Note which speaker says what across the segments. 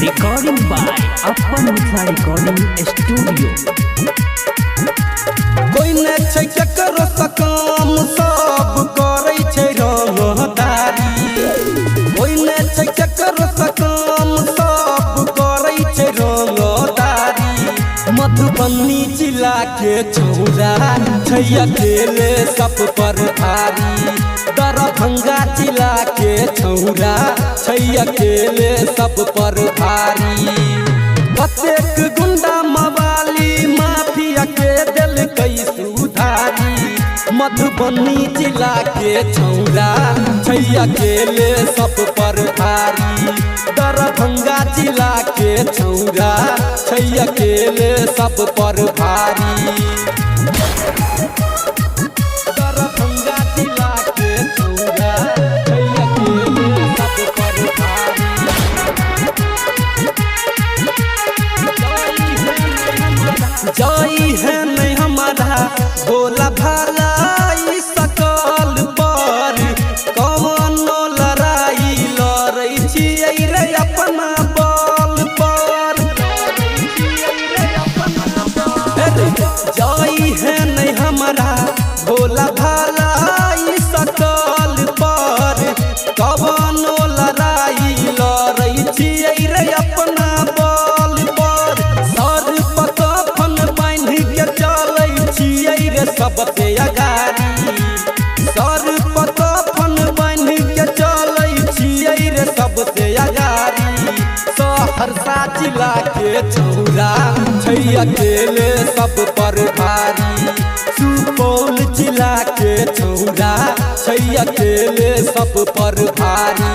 Speaker 1: Recording by अपन Mithila recording studio.
Speaker 2: कोई ने छै ककरो सकाम सब करै छै रंगदारी। कोई ने छै ककरो सकाम सब करै छै रंगदारी। मधुबनी जिला के छौरा छै अकेले सब पर भारी। दरभंगा जिला के छौरा छै अकेले सब पर भारी। कतेक गुंडा मवाली माफिया के दिल कई सुधारी। मधुबनी जिला के छौरा छै अकेले सब पर भारी। दरभंगा जिला के छौरा छै अकेले सब पर भारी। दरभंगा जिला के छौरा छै अकेले सब पर भारी। जाई है नहीं हमारा भोला भाला सकल पर। कौनो लड़ाई लड़ै छियै रे अपना बल पर। जाई है नहीं हमारा भोला भाला सकल पर। कौनो लड़ाई लड़ै छियै रे अपना बल पर। सर पकफन बांध के चलै छियै रे सबसे अगाड़ी। सर पकफन बांध के चलै छियै रे सबसे अगाड़ी। सहरसा जिला के छौरा छै अकेले सब पर भारी। सुपौल जिला के छौरा छै अकेले सब पर भारी।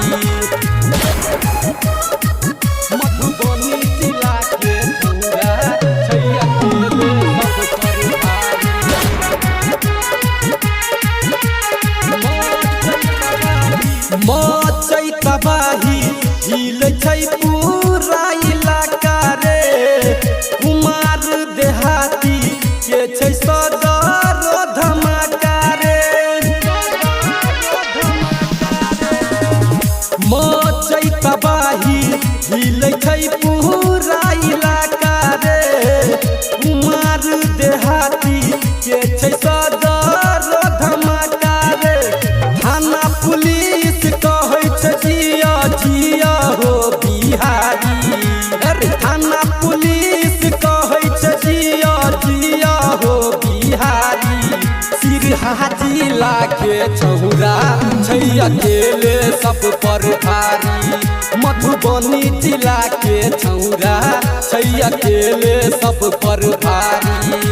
Speaker 2: मधुबनी जिला के छौरा छै अकेले सब पर भारी। मचै तबाही हिल छै पूरा इलाका रे। कुमार देहाती के छै सदर धमाका रे। मचै तबाही हिल छै पूरा इलाका रे। कुमार देहाती के छै सदर धमाका रे। थाना पुलिस कहै छै जिया जिया हो बिहारी। अरे थाना पुलिस कहै छै जिया जिया हो बिहारी। सिरहा जिला के छौरा छै अकेले सब पर भारी। मधुबनी जिला के छौरा छै अकेले सब पर भारी।